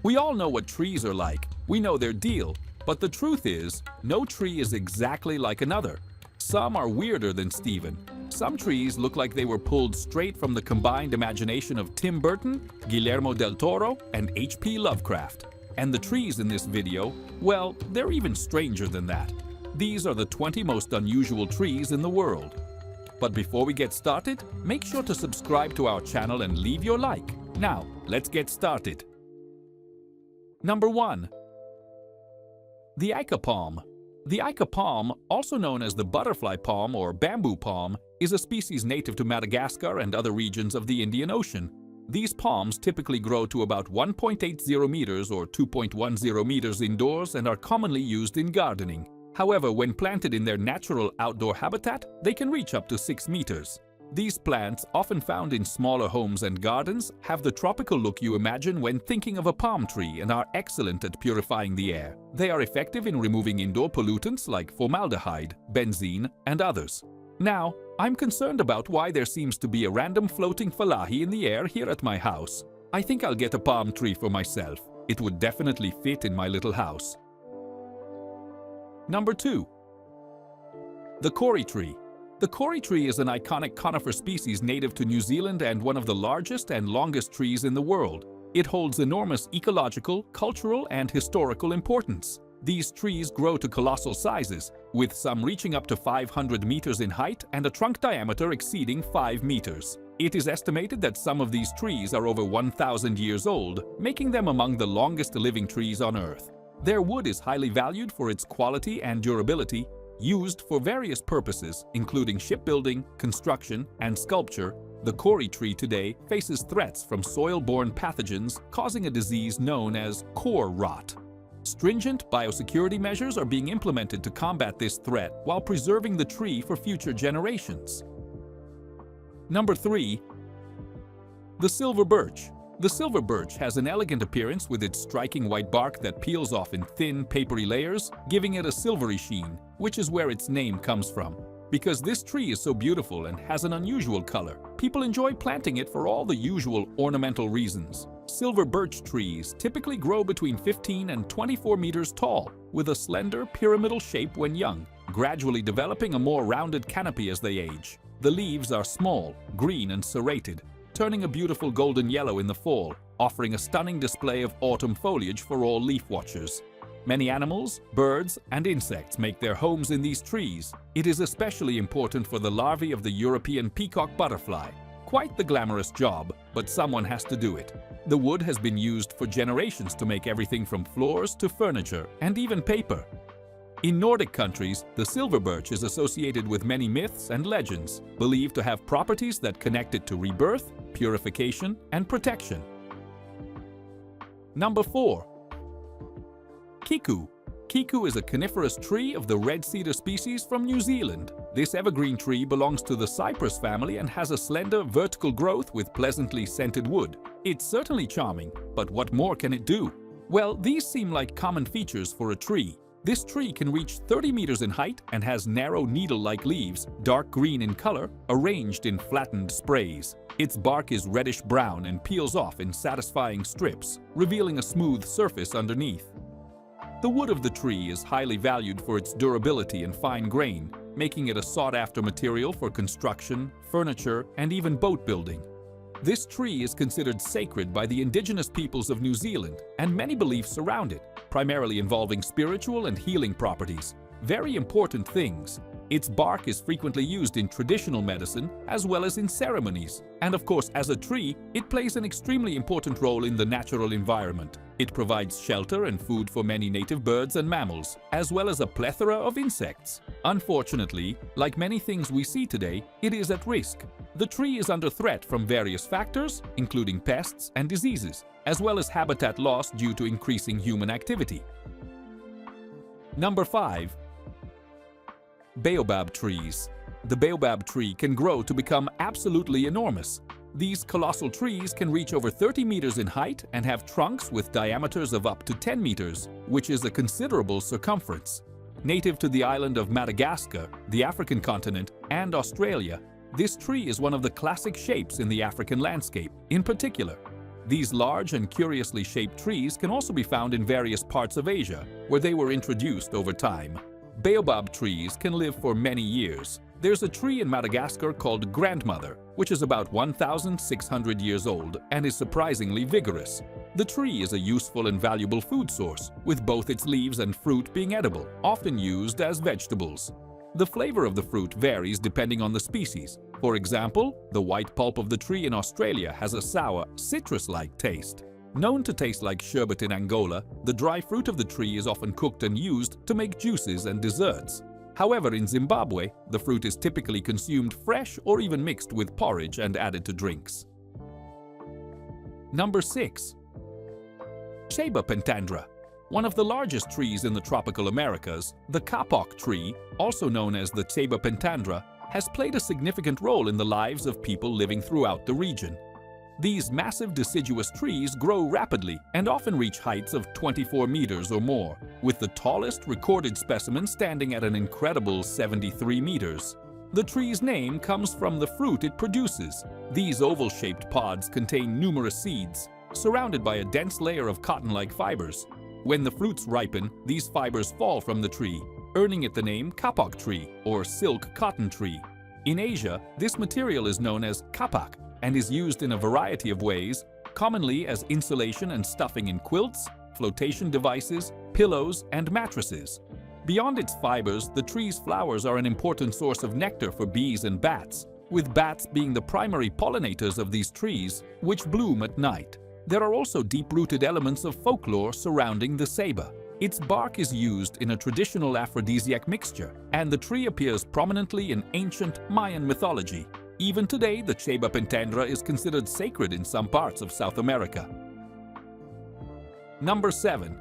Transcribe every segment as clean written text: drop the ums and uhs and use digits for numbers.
We all know what trees are like. We know their deal. But the truth is, no tree is exactly like another. Some are weirder than Steven. Some trees look like they were pulled straight from the combined imagination of Tim Burton, Guillermo del Toro, and H.P. Lovecraft. And the trees in this video, well, they're even stranger than that. These are the 20 most unusual trees in the world. But before we get started, make sure to subscribe to our channel and leave your like. Now, let's get started. Number 1. The Aika palm. The Aika palm, also known as the butterfly palm or bamboo palm, is a species native to Madagascar and other regions of the Indian Ocean. These palms typically grow to about 1.80 meters or 2.10 meters indoors and are commonly used in gardening. However, when planted in their natural outdoor habitat, they can reach up to 6 meters. These plants, often found in smaller homes and gardens, have the tropical look you imagine when thinking of a palm tree and are excellent at purifying the air. They are effective in removing indoor pollutants like formaldehyde, benzene, and others. Now, I'm concerned about why there seems to be a random floating falahi in the air here at my house. I think I'll get a palm tree for myself. It would definitely fit in my little house. Number 2. The Cory tree. The Cory tree is an iconic conifer species native to New Zealand and one of the largest and longest trees in the world. It holds enormous ecological, cultural, and historical importance. These trees grow to colossal sizes, with some reaching up to 500 meters in height and a trunk diameter exceeding 5 meters. It is estimated that some of these trees are over 1,000 years old, making them among the longest living trees on Earth. Their wood is highly valued for its quality and durability, used for various purposes, including shipbuilding, construction, and sculpture. The Cory tree today faces threats from soil-borne pathogens causing a disease known as core rot. Stringent biosecurity measures are being implemented to combat this threat while preserving the tree for future generations. Number 3. The silver birch. The silver birch has an elegant appearance with its striking white bark that peels off in thin, papery layers, giving it a silvery sheen, which is where its name comes from. Because this tree is so beautiful and has an unusual color, people enjoy planting it for all the usual ornamental reasons. Silver birch trees typically grow between 15 and 24 meters tall, with a slender, pyramidal shape when young, gradually developing a more rounded canopy as they age. The leaves are small, green and serrated, turning a beautiful golden yellow in the fall, offering a stunning display of autumn foliage for all leaf watchers. Many animals, birds, and insects make their homes in these trees. It is especially important for the larvae of the European peacock butterfly. Quite the glamorous job, but someone has to do it. The wood has been used for generations to make everything from floors to furniture and even paper. In Nordic countries, the silver birch is associated with many myths and legends, believed to have properties that connect it to rebirth, purification, and protection. Number 4. Kiku. Kiku is a coniferous tree of the red cedar species from New Zealand. This evergreen tree belongs to the cypress family and has a slender, vertical growth with pleasantly scented wood. It's certainly charming, but what more can it do? Well, these seem like common features for a tree. This tree can reach 30 meters in height and has narrow needle-like leaves, dark green in color, arranged in flattened sprays. Its bark is reddish-brown and peels off in satisfying strips, revealing a smooth surface underneath. The wood of the tree is highly valued for its durability and fine grain, making it a sought-after material for construction, furniture, and even boat building. This tree is considered sacred by the indigenous peoples of New Zealand, and many beliefs surround it, primarily involving spiritual and healing properties. Very important things. Its bark is frequently used in traditional medicine as well as in ceremonies. And of course, as a tree, it plays an extremely important role in the natural environment. It provides shelter and food for many native birds and mammals, as well as a plethora of insects. Unfortunately, like many things we see today, it is at risk. The tree is under threat from various factors, including pests and diseases, as well as habitat loss due to increasing human activity. Number 5. Baobab trees. The baobab tree can grow to become absolutely enormous. These colossal trees can reach over 30 meters in height and have trunks with diameters of up to 10 meters, which is a considerable circumference. Native to the island of Madagascar, the African continent, and Australia, this tree is one of the classic shapes in the African landscape. In particular, These large and curiously shaped trees can also be found in various parts of Asia, where they were introduced over time. Baobab trees can live for many years. There's a tree in Madagascar called grandmother, which is about 1,600 years old and is surprisingly vigorous. The tree is a useful and valuable food source, with both its leaves and fruit being edible, often used as vegetables. The flavor of the fruit varies depending on the species. For example, the white pulp of the tree in Australia has a sour, citrus-like taste. Known to taste like sherbet in Angola, the dry fruit of the tree is often cooked and used to make juices and desserts. However, in Zimbabwe, the fruit is typically consumed fresh or even mixed with porridge and added to drinks. Number 6. Ceiba pentandra. One of the largest trees in the tropical Americas, the kapok tree, also known as the Ceiba pentandra, has played a significant role in the lives of people living throughout the region. These massive deciduous trees grow rapidly and often reach heights of 24 meters or more, with the tallest recorded specimen standing at an incredible 73 meters. The tree's name comes from the fruit it produces. These oval-shaped pods contain numerous seeds, surrounded by a dense layer of cotton-like fibers. When the fruits ripen, these fibers fall from the tree, earning it the name kapok tree or silk cotton tree. In Asia, this material is known as kapak and is used in a variety of ways, commonly as insulation and stuffing in quilts, flotation devices, pillows, and mattresses. Beyond its fibers, the tree's flowers are an important source of nectar for bees and bats, with bats being the primary pollinators of these trees, which bloom at night. There are also deep-rooted elements of folklore surrounding the ceiba. Its bark is used in a traditional aphrodisiac mixture, and the tree appears prominently in ancient Mayan mythology. Even today, the Ceiba pentandra is considered sacred in some parts of South America. Number 7.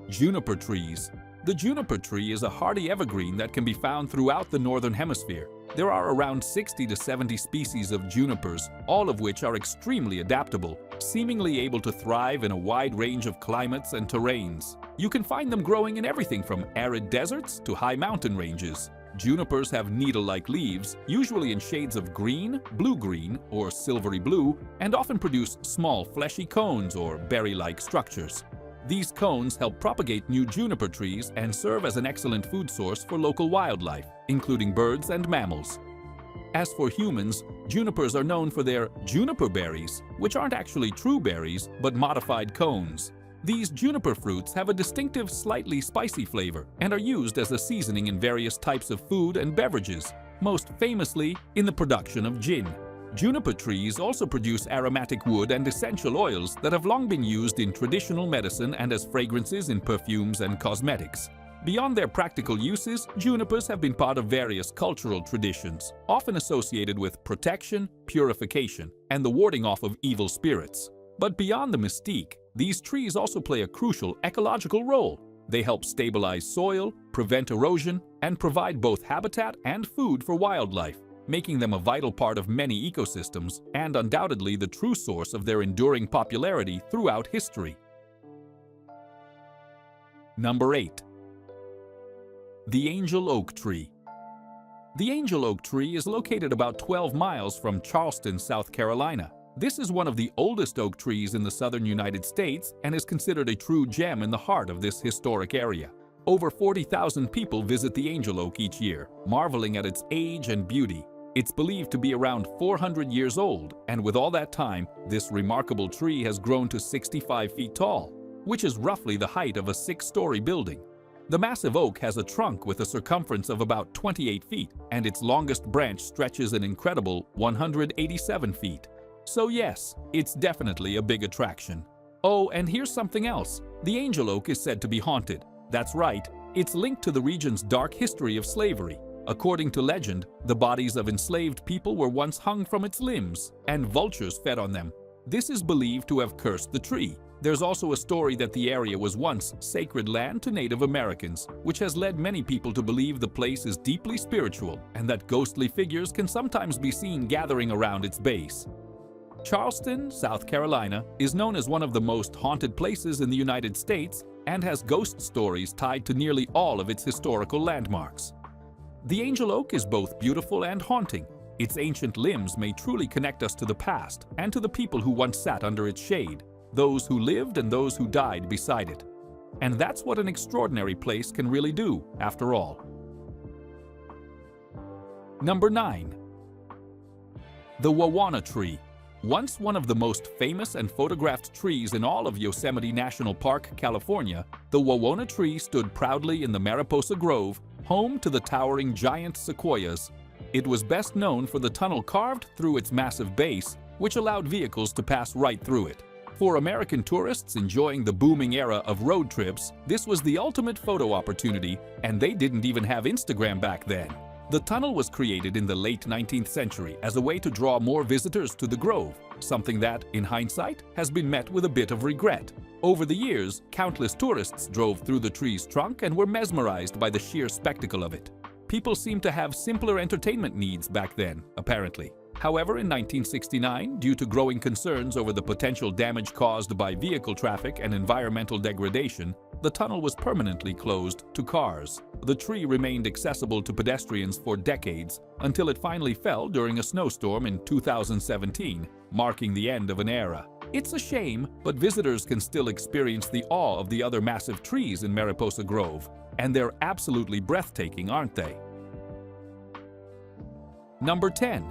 Juniper trees. The juniper tree is a hardy evergreen that can be found throughout the northern hemisphere. There are around 60 to 70 species of junipers, all of which are extremely adaptable, seemingly able to thrive in a wide range of climates and terrains. You can find them growing in everything from arid deserts to high mountain ranges. Junipers have needle-like leaves, usually in shades of green, blue-green, or silvery blue, and often produce small fleshy cones or berry-like structures. These cones help propagate new juniper trees and serve as an excellent food source for local wildlife, including birds and mammals. As for humans, junipers are known for their juniper berries, which aren't actually true berries, but modified cones. These juniper fruits have a distinctive, slightly spicy flavor and are used as a seasoning in various types of food and beverages, most famously in the production of gin. Juniper trees also produce aromatic wood and essential oils that have long been used in traditional medicine and as fragrances in perfumes and cosmetics. Beyond their practical uses, junipers have been part of various cultural traditions, often associated with protection, purification, and the warding off of evil spirits. But beyond the mystique, these trees also play a crucial ecological role. They help stabilize soil, prevent erosion, and provide both habitat and food for wildlife, making them a vital part of many ecosystems and undoubtedly the true source of their enduring popularity throughout history. Number 8. The angel oak tree. The angel oak tree is located about 12 miles from Charleston, South Carolina. This is one of the oldest oak trees in the southern United States and is considered a true gem in the heart of this historic area. Over 40,000 people visit the angel oak each year, marveling at its age and beauty. It's believed to be around 400 years old, and with all that time, this remarkable tree has grown to 65 feet tall, which is roughly the height of a 6-story building. The massive oak has a trunk with a circumference of about 28 feet, and its longest branch stretches an incredible 187 feet. So yes, it's definitely a big attraction. Oh, and here's something else. The angel oak is said to be haunted. That's right, it's linked to the region's dark history of slavery. According to legend, the bodies of enslaved people were once hung from its limbs, and vultures fed on them. This is believed to have cursed the tree. There's also a story that the area was once sacred land to Native Americans, which has led many people to believe the place is deeply spiritual and that ghostly figures can sometimes be seen gathering around its base. Charleston, South Carolina, is known as one of the most haunted places in the United States and has ghost stories tied to nearly all of its historical landmarks. The angel oak is both beautiful and haunting. Its ancient limbs may truly connect us to the past and to the people who once sat under its shade, those who lived and those who died beside it. And that's what an extraordinary place can really do, after all. Number 9. The Wawona tree. Once one of the most famous and photographed trees in all of Yosemite National Park, California, the Wawona tree stood proudly in the Mariposa Grove, home to the towering giant sequoias. It was best known for the tunnel carved through its massive base, which allowed vehicles to pass right through it. For American tourists enjoying the booming era of road trips, this was the ultimate photo opportunity, and they didn't even have Instagram back then. The tunnel was created in the late 19th century as a way to draw more visitors to the grove, something that, in hindsight, has been met with a bit of regret. Over the years, countless tourists drove through the tree's trunk and were mesmerized by the sheer spectacle of it. People seemed to have simpler entertainment needs back then, apparently. However, in 1969, due to growing concerns over the potential damage caused by vehicle traffic and environmental degradation, the tunnel was permanently closed to cars. The tree remained accessible to pedestrians for decades until it finally fell during a snowstorm in 2017, marking the end of an era. It's a shame, but visitors can still experience the awe of the other massive trees in Mariposa Grove, and they're absolutely breathtaking, aren't they? Number 10.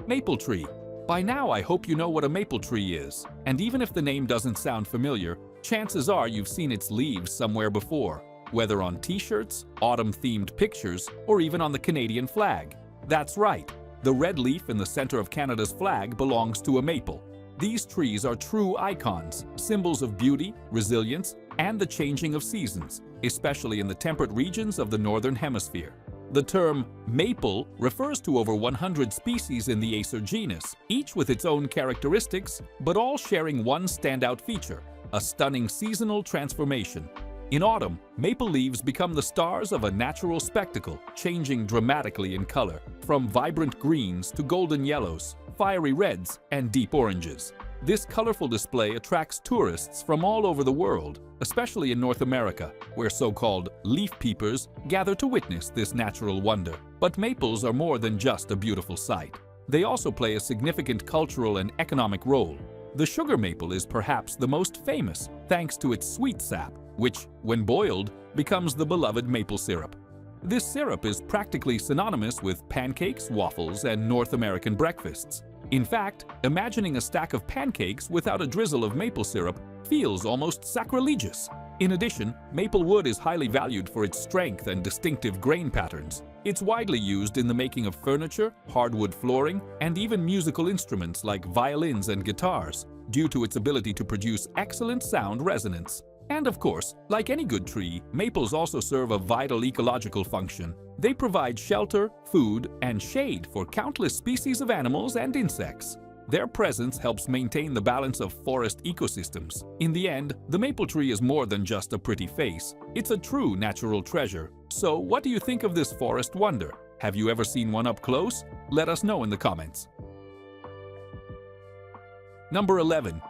Maple tree. By now, I hope you know what a maple tree is, and even if the name doesn't sound familiar, chances are you've seen its leaves somewhere before, whether on t-shirts, autumn-themed pictures, or even on the Canadian flag. That's right, the red leaf in the center of Canada's flag belongs to a maple. These trees are true icons, symbols of beauty, resilience, and the changing of seasons, especially in the temperate regions of the Northern Hemisphere. The term maple refers to over 100 species in the Acer genus, each with its own characteristics, but all sharing one standout feature: a stunning seasonal transformation. In autumn, maple leaves become the stars of a natural spectacle, changing dramatically in color, from vibrant greens to golden yellows, fiery reds, and deep oranges. This colorful display attracts tourists from all over the world, especially in North America, where so-called leaf peepers gather to witness this natural wonder. But maples are more than just a beautiful sight. They also play a significant cultural and economic role. The sugar maple is perhaps the most famous, thanks to its sweet sap, which, when boiled, becomes the beloved maple syrup. This syrup is practically synonymous with pancakes, waffles, and North American breakfasts. In fact, imagining a stack of pancakes without a drizzle of maple syrup feels almost sacrilegious. In addition, maple wood is highly valued for its strength and distinctive grain patterns. It's widely used in the making of furniture, hardwood flooring, and even musical instruments like violins and guitars, due to its ability to produce excellent sound resonance. And of course, like any good tree, maples also serve a vital ecological function. They provide shelter, food, and shade for countless species of animals and insects. Their presence helps maintain the balance of forest ecosystems. In the end, the maple tree is more than just a pretty face. It's a true natural treasure. So, what do you think of this forest wonder? Have you ever seen one up close? Let us know in the comments. Number 11.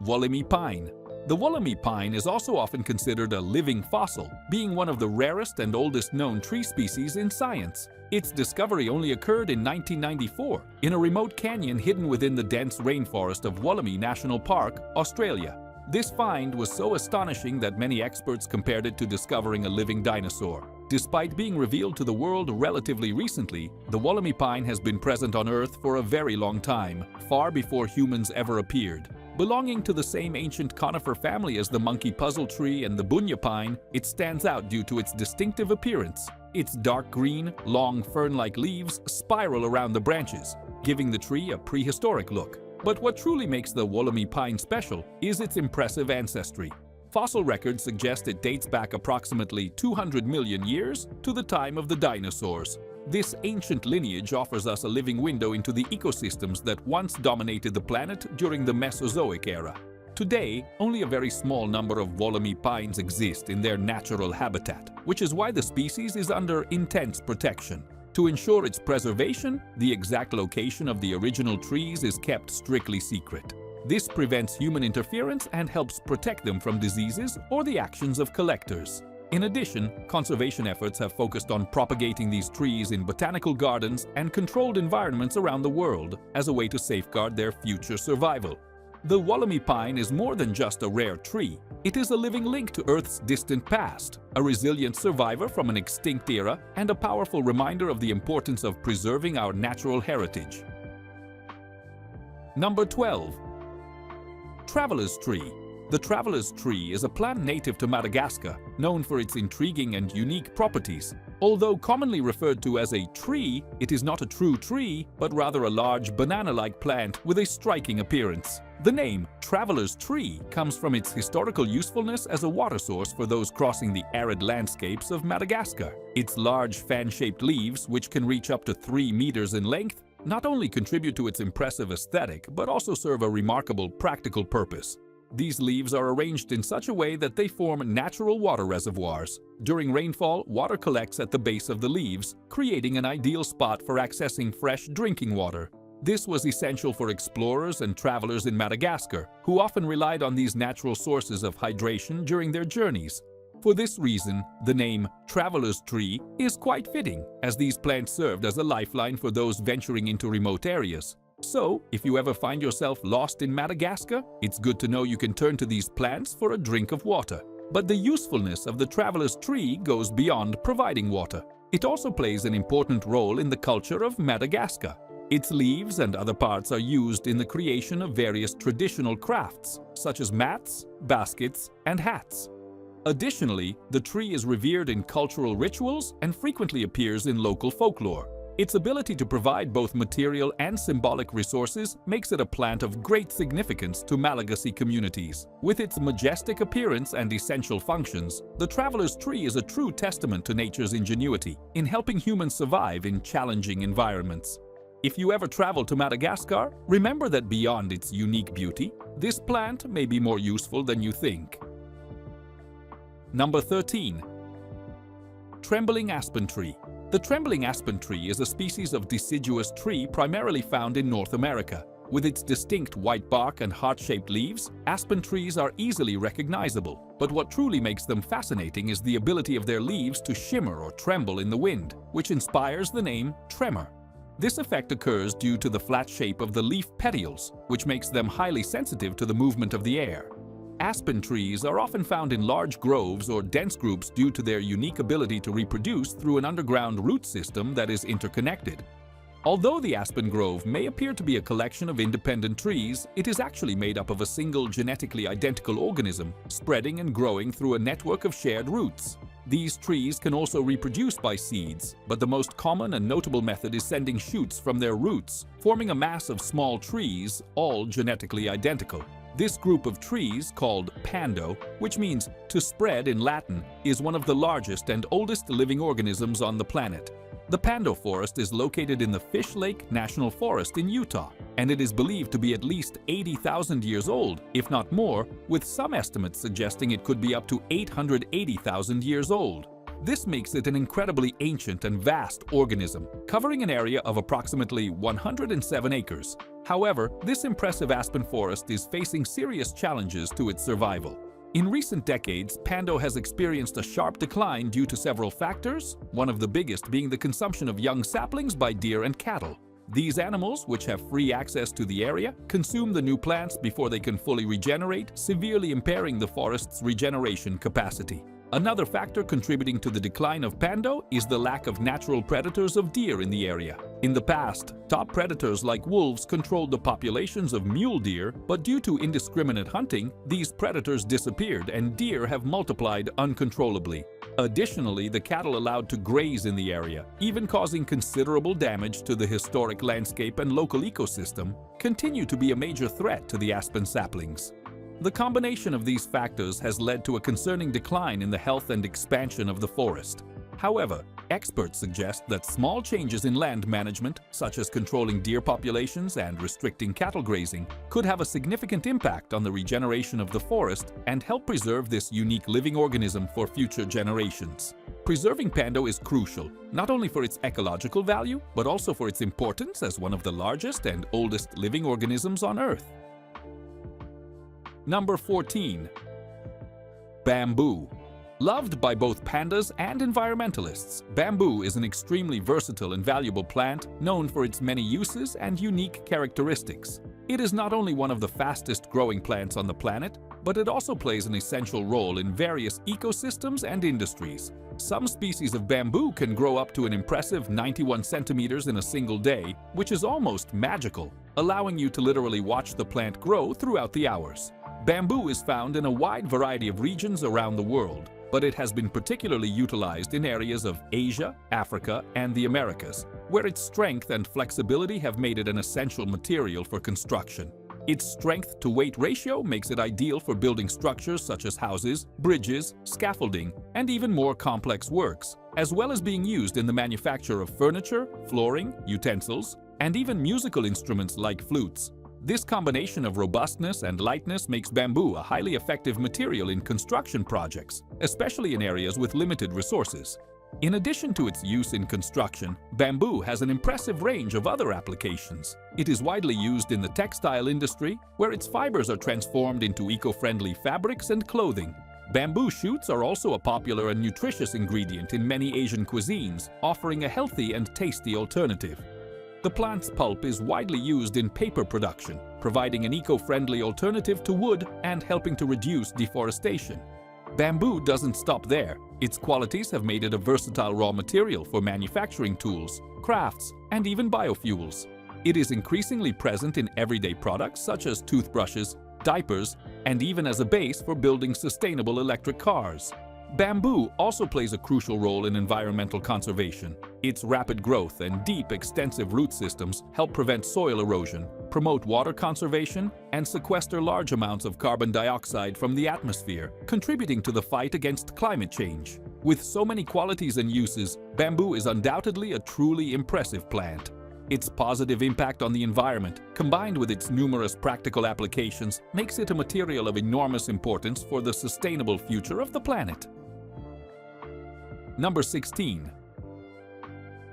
Wollemi pine. The Wollemi pine is also often considered a living fossil, being one of the rarest and oldest known tree species in science. Its discovery only occurred in 1994 in a remote canyon hidden within the dense rainforest of Wollemi National Park, Australia. This find was so astonishing that many experts compared it to discovering a living dinosaur. Despite being revealed to the world relatively recently, the Wollemi pine has been present on Earth for a very long time, far before humans ever appeared. Belonging to the same ancient conifer family as the monkey puzzle tree and the bunya pine, it stands out due to its distinctive appearance. Its dark green, long fern-like leaves spiral around the branches, giving the tree a prehistoric look. But what truly makes the Wollemi pine special is its impressive ancestry. Fossil records suggest it dates back approximately 200 million years to the time of the dinosaurs. This ancient lineage offers us a living window into the ecosystems that once dominated the planet during the Mesozoic era. Today, only a very small number of Wollemi pines exist in their natural habitat, which is why the species is under intense protection. To ensure its preservation, the exact location of the original trees is kept strictly secret. This prevents human interference and helps protect them from diseases or the actions of collectors. In addition, conservation efforts have focused on propagating these trees in botanical gardens and controlled environments around the world as a way to safeguard their future survival. The Wollemi pine is more than just a rare tree. It is a living link to Earth's distant past, a resilient survivor from an extinct era, and a powerful reminder of the importance of preserving our natural heritage. Number 12. Traveler's tree. The traveler's tree is a plant native to Madagascar, known for its intriguing and unique properties. Although commonly referred to as a tree, it is not a true tree, but rather a large banana-like plant with a striking appearance. The name traveler's tree comes from its historical usefulness as a water source for those crossing the arid landscapes of Madagascar. Its large fan-shaped leaves, which can reach up to 3 meters in length, not only contribute to its impressive aesthetic, but also serve a remarkable practical purpose. These leaves are arranged in such a way that they form natural water reservoirs. During rainfall, water collects at the base of the leaves, creating an ideal spot for accessing fresh drinking water. This was essential for explorers and travelers in Madagascar, who often relied on these natural sources of hydration during their journeys. For this reason, the name traveler's tree is quite fitting, as these plants served as a lifeline for those venturing into remote areas. So, if you ever find yourself lost in Madagascar, it's good to know you can turn to these plants for a drink of water. But the usefulness of the traveler's tree goes beyond providing water. It also plays an important role in the culture of Madagascar. Its leaves and other parts are used in the creation of various traditional crafts, such as mats, baskets, and hats. Additionally, the tree is revered in cultural rituals and frequently appears in local folklore. Its ability to provide both material and symbolic resources makes it a plant of great significance to Malagasy communities. With its majestic appearance and essential functions, the traveler's tree is a true testament to nature's ingenuity in helping humans survive in challenging environments. If you ever travel to Madagascar, remember that beyond its unique beauty, this plant may be more useful than you think. Number 13. Trembling aspen tree. The trembling aspen tree is a species of deciduous tree primarily found in North America. With its distinct white bark and heart-shaped leaves, aspen trees are easily recognizable. But what truly makes them fascinating is the ability of their leaves to shimmer or tremble in the wind, which inspires the name tremor. This effect occurs due to the flat shape of the leaf petioles, which makes them highly sensitive to the movement of the air. Aspen trees are often found in large groves or dense groups due to their unique ability to reproduce through an underground root system that is interconnected. Although the aspen grove may appear to be a collection of independent trees, it is actually made up of a single genetically identical organism, spreading and growing through a network of shared roots. These trees can also reproduce by seeds, but the most common and notable method is sending shoots from their roots, forming a mass of small trees, all genetically identical. This group of trees, called pando, which means to spread in Latin, is one of the largest and oldest living organisms on the planet. The pando forest is located in the Fish Lake National Forest in Utah, and it is believed to be at least 80,000 years old, if not more, with some estimates suggesting it could be up to 880,000 years old. This makes it an incredibly ancient and vast organism, covering an area of approximately 107 acres. However, this impressive aspen forest is facing serious challenges to its survival. In recent decades, pando has experienced a sharp decline due to several factors, one of the biggest being the consumption of young saplings by deer and cattle. These animals, which have free access to the area, consume the new plants before they can fully regenerate, severely impairing the forest's regeneration capacity. Another factor contributing to the decline of pando is the lack of natural predators of deer in the area. In the past, top predators like wolves controlled the populations of mule deer, but due to indiscriminate hunting, these predators disappeared and deer have multiplied uncontrollably. Additionally, the cattle allowed to graze in the area, even causing considerable damage to the historic landscape and local ecosystem, continue to be a major threat to the aspen saplings. The combination of these factors has led to a concerning decline in the health and expansion of the forest. However, experts suggest that small changes in land management, such as controlling deer populations and restricting cattle grazing, could have a significant impact on the regeneration of the forest and help preserve this unique living organism for future generations. Preserving pando is crucial, not only for its ecological value, but also for its importance as one of the largest and oldest living organisms on Earth. Number 14. Bamboo. Loved by both pandas and environmentalists, bamboo is an extremely versatile and valuable plant known for its many uses and unique characteristics. It is not only one of the fastest growing plants on the planet, but it also plays an essential role in various ecosystems and industries. Some species of bamboo can grow up to an impressive 91 centimeters in a single day, which is almost magical, allowing you to literally watch the plant grow throughout the hours. Bamboo is found in a wide variety of regions around the world, but it has been particularly utilized in areas of Asia, Africa, and the Americas, where its strength and flexibility have made it an essential material for construction. Its strength-to-weight ratio makes it ideal for building structures such as houses, bridges, scaffolding, and even more complex works, as well as being used in the manufacture of furniture, flooring, utensils, and even musical instruments like flutes. This combination of robustness and lightness makes bamboo a highly effective material in construction projects, especially in areas with limited resources. In addition to its use in construction, bamboo has an impressive range of other applications. It is widely used in the textile industry, where its fibers are transformed into eco-friendly fabrics and clothing. Bamboo shoots are also a popular and nutritious ingredient in many Asian cuisines, offering a healthy and tasty alternative. The plant's pulp is widely used in paper production, providing an eco-friendly alternative to wood and helping to reduce deforestation. Bamboo doesn't stop there. Its qualities have made it a versatile raw material for manufacturing tools, crafts, and even biofuels. It is increasingly present in everyday products such as toothbrushes, diapers, and even as a base for building sustainable electric cars. Bamboo also plays a crucial role in environmental conservation. Its rapid growth and deep, extensive root systems help prevent soil erosion, promote water conservation, and sequester large amounts of carbon dioxide from the atmosphere, contributing to the fight against climate change. With so many qualities and uses, bamboo is undoubtedly a truly impressive plant. Its positive impact on the environment, combined with its numerous practical applications, makes it a material of enormous importance for the sustainable future of the planet. Number 16.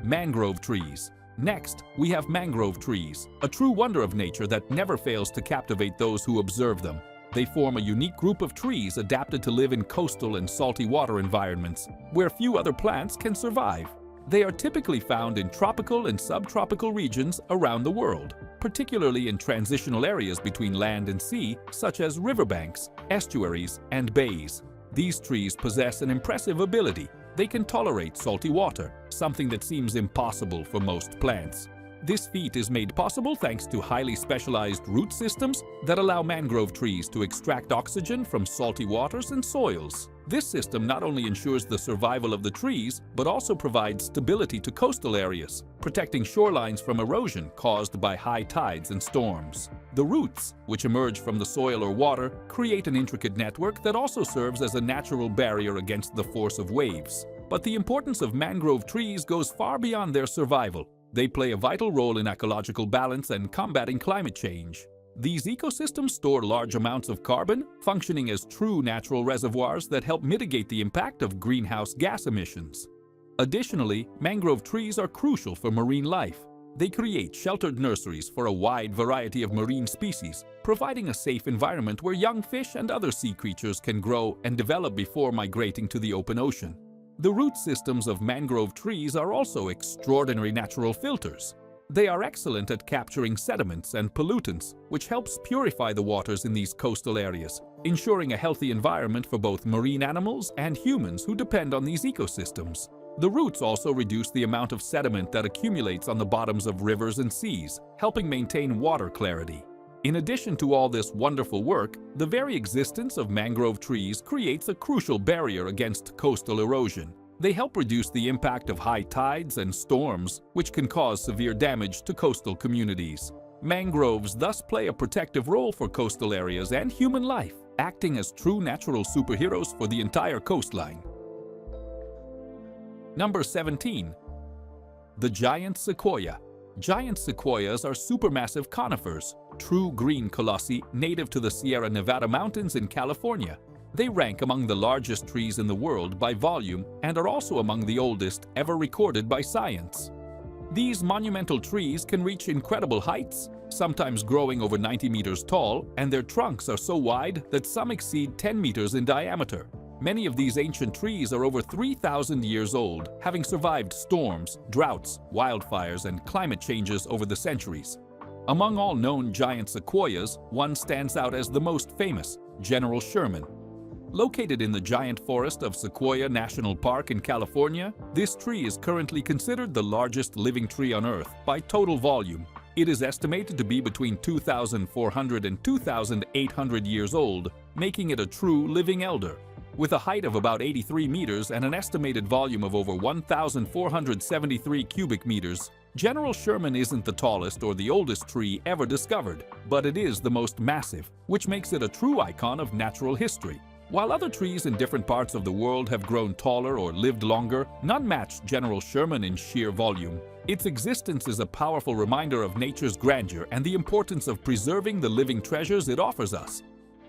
Mangrove trees. Next, we have mangrove trees, a true wonder of nature that never fails to captivate those who observe them. They form a unique group of trees adapted to live in coastal and salty water environments, where few other plants can survive. They are typically found in tropical and subtropical regions around the world, particularly in transitional areas between land and sea, such as riverbanks, estuaries, and bays. These trees possess an impressive ability. They can tolerate salty water, something that seems impossible for most plants. This feat is made possible thanks to highly specialized root systems that allow mangrove trees to extract oxygen from salty waters and soils. This system not only ensures the survival of the trees, but also provides stability to coastal areas, protecting shorelines from erosion caused by high tides and storms. The roots, which emerge from the soil or water, create an intricate network that also serves as a natural barrier against the force of waves. But the importance of mangrove trees goes far beyond their survival. They play a vital role in ecological balance and combating climate change. These ecosystems store large amounts of carbon, functioning as true natural reservoirs that help mitigate the impact of greenhouse gas emissions. Additionally, mangrove trees are crucial for marine life. They create sheltered nurseries for a wide variety of marine species, providing a safe environment where young fish and other sea creatures can grow and develop before migrating to the open ocean. The root systems of mangrove trees are also extraordinary natural filters. They are excellent at capturing sediments and pollutants, which helps purify the waters in these coastal areas, ensuring a healthy environment for both marine animals and humans who depend on these ecosystems. The roots also reduce the amount of sediment that accumulates on the bottoms of rivers and seas, helping maintain water clarity. In addition to all this wonderful work, the very existence of mangrove trees creates a crucial barrier against coastal erosion. They help reduce the impact of high tides and storms, which can cause severe damage to coastal communities. Mangroves thus play a protective role for coastal areas and human life, acting as true natural superheroes for the entire coastline. Number 17. The giant sequoia. Giant sequoias are supermassive conifers, true green colossi native to the Sierra Nevada mountains in California. They rank among the largest trees in the world by volume and are also among the oldest ever recorded by science. These monumental trees can reach incredible heights, sometimes growing over 90 meters tall, and their trunks are so wide that some exceed 10 meters in diameter. Many of these ancient trees are over 3,000 years old, having survived storms, droughts, wildfires, and climate changes over the centuries. Among all known giant sequoias, one stands out as the most famous, General Sherman. Located in the giant forest of Sequoia National Park in California, this tree is currently considered the largest living tree on Earth by total volume. It is estimated to be between 2,400 and 2,800 years old, making it a true living elder. With a height of about 83 meters and an estimated volume of over 1,473 cubic meters, General Sherman isn't the tallest or the oldest tree ever discovered, but it is the most massive, which makes it a true icon of natural history. While other trees in different parts of the world have grown taller or lived longer, none match General Sherman in sheer volume. Its existence is a powerful reminder of nature's grandeur and the importance of preserving the living treasures it offers us.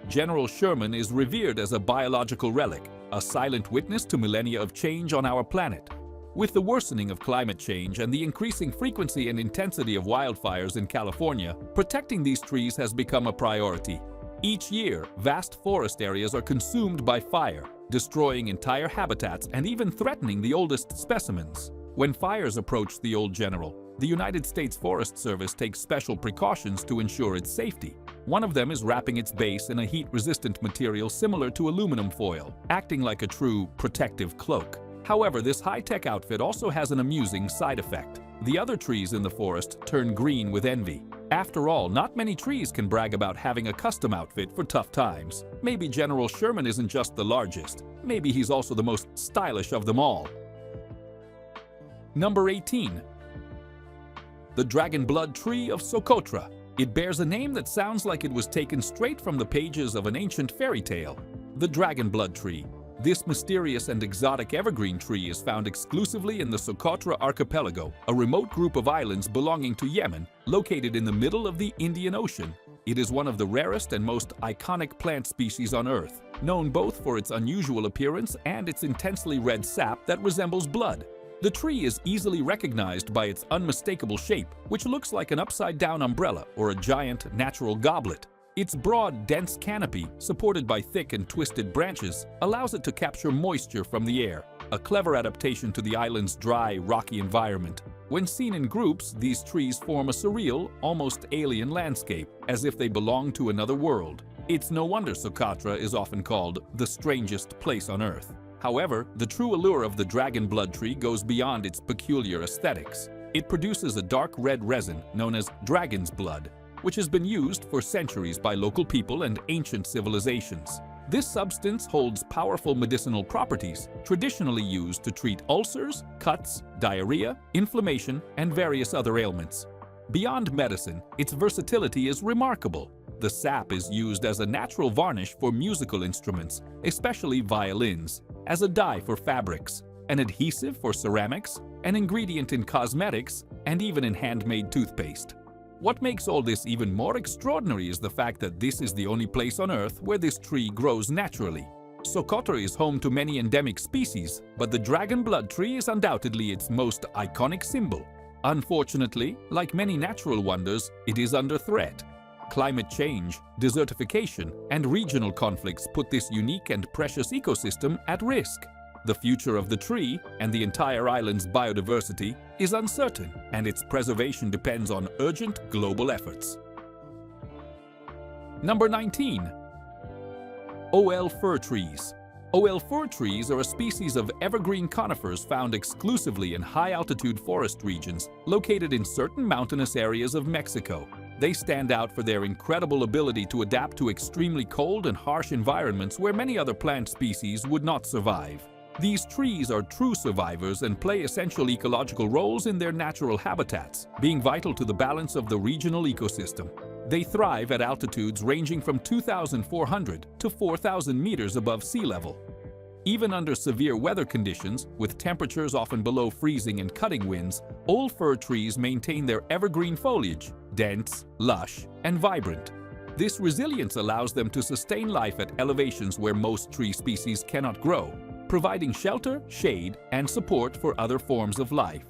General Sherman is revered as a biological relic, a silent witness to millennia of change on our planet. With the worsening of climate change and the increasing frequency and intensity of wildfires in California, protecting these trees has become a priority. Each year, vast forest areas are consumed by fire, destroying entire habitats and even threatening the oldest specimens. When fires approach the old general, the United States Forest Service takes special precautions to ensure its safety. One of them is wrapping its base in a heat-resistant material similar to aluminum foil, acting like a true protective cloak. However, this high-tech outfit also has an amusing side effect. The other trees in the forest turn green with envy. After all, not many trees can brag about having a custom outfit for tough times. Maybe General Sherman isn't just the largest. Maybe he's also the most stylish of them all. Number 18. The Dragon Blood Tree of Socotra. It bears a name that sounds like it was taken straight from the pages of an ancient fairy tale. The Dragon Blood Tree. This mysterious and exotic evergreen tree is found exclusively in the Socotra archipelago, a remote group of islands belonging to Yemen, located in the middle of the Indian Ocean. It is one of the rarest and most iconic plant species on Earth, known both for its unusual appearance and its intensely red sap that resembles blood. The tree is easily recognized by its unmistakable shape, which looks like an upside-down umbrella or a giant natural goblet. Its broad, dense canopy, supported by thick and twisted branches, allows it to capture moisture from the air, a clever adaptation to the island's dry, rocky environment. When seen in groups, these trees form a surreal, almost alien landscape, as if they belong to another world. It's no wonder Socotra is often called the strangest place on Earth. However, the true allure of the dragon blood tree goes beyond its peculiar aesthetics. It produces a dark red resin known as dragon's blood, which has been used for centuries by local people and ancient civilizations. This substance holds powerful medicinal properties, traditionally used to treat ulcers, cuts, diarrhea, inflammation, and various other ailments. Beyond medicine, its versatility is remarkable. The sap is used as a natural varnish for musical instruments, especially violins, as a dye for fabrics, an adhesive for ceramics, an ingredient in cosmetics, and even in handmade toothpaste. What makes all this even more extraordinary is the fact that this is the only place on Earth where this tree grows naturally. Socotra is home to many endemic species, but the dragon blood tree is undoubtedly its most iconic symbol. Unfortunately, like many natural wonders, it is under threat. Climate change, desertification, and regional conflicts put this unique and precious ecosystem at risk. The future of the tree and the entire island's biodiversity is uncertain, and its preservation depends on urgent global efforts. Number 19. OL fir trees. OL fir trees are a species of evergreen conifers found exclusively in high-altitude forest regions located in certain mountainous areas of Mexico. They stand out for their incredible ability to adapt to extremely cold and harsh environments where many other plant species would not survive. These trees are true survivors and play essential ecological roles in their natural habitats, being vital to the balance of the regional ecosystem. They thrive at altitudes ranging from 2,400 to 4,000 meters above sea level. Even under severe weather conditions, with temperatures often below freezing and cutting winds, old fir trees maintain their evergreen foliage, dense, lush, and vibrant. This resilience allows them to sustain life at elevations where most tree species cannot grow, providing shelter, shade, and support for other forms of life.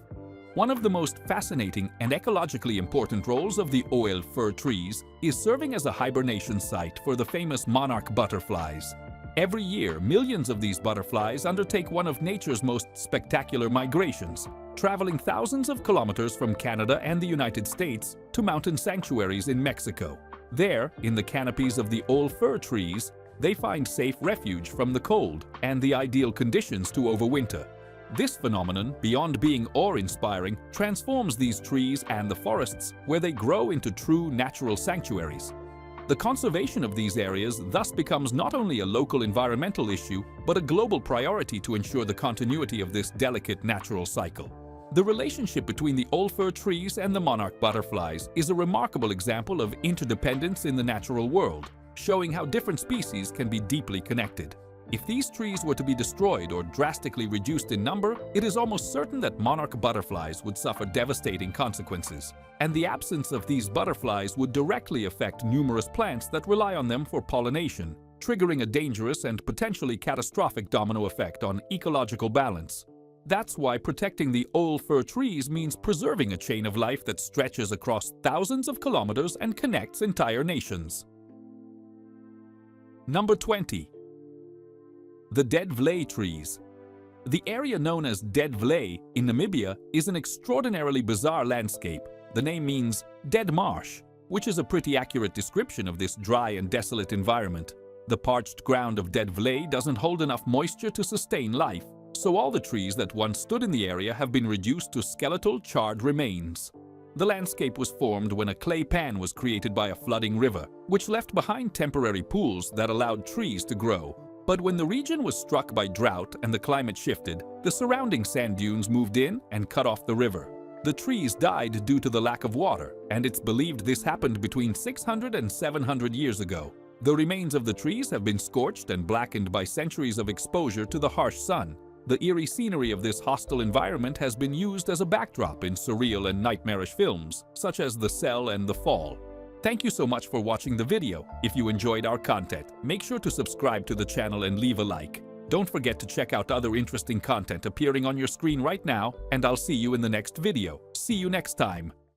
One of the most fascinating and ecologically important roles of the OL fir trees is serving as a hibernation site for the famous monarch butterflies. Every year, millions of these butterflies undertake one of nature's most spectacular migrations, traveling thousands of kilometers from Canada and the United States to mountain sanctuaries in Mexico. There, in the canopies of the old fir trees, they find safe refuge from the cold and the ideal conditions to overwinter. This phenomenon, beyond being awe-inspiring, transforms these trees and the forests where they grow into true natural sanctuaries. The conservation of these areas thus becomes not only a local environmental issue, but a global priority to ensure the continuity of this delicate natural cycle. The relationship between the old fir trees and the monarch butterflies is a remarkable example of interdependence in the natural world, showing how different species can be deeply connected. If these trees were to be destroyed or drastically reduced in number, it is almost certain that monarch butterflies would suffer devastating consequences. And the absence of these butterflies would directly affect numerous plants that rely on them for pollination, triggering a dangerous and potentially catastrophic domino effect on ecological balance. That's why protecting the old fir trees means preserving a chain of life that stretches across thousands of kilometers and connects entire nations. Number 20. The dead Vlei trees. The area known as Dead Vlei in Namibia is an extraordinarily bizarre landscape. The name means dead marsh, which is a pretty accurate description of this dry and desolate environment. The parched ground of Dead Vlei doesn't hold enough moisture to sustain life, so all the trees that once stood in the area have been reduced to skeletal, charred remains. The landscape was formed when a clay pan was created by a flooding river, which left behind temporary pools that allowed trees to grow. But when the region was struck by drought and the climate shifted, the surrounding sand dunes moved in and cut off the river. The trees died due to the lack of water, and it's believed this happened between 600 and 700 years ago. The remains of the trees have been scorched and blackened by centuries of exposure to the harsh sun. The eerie scenery of this hostile environment has been used as a backdrop in surreal and nightmarish films, such as The Cell and The Fall. Thank you so much for watching the video. If you enjoyed our content, make sure to subscribe to the channel and leave a like. Don't forget to check out other interesting content appearing on your screen right now, and I'll see you in the next video. See you next time.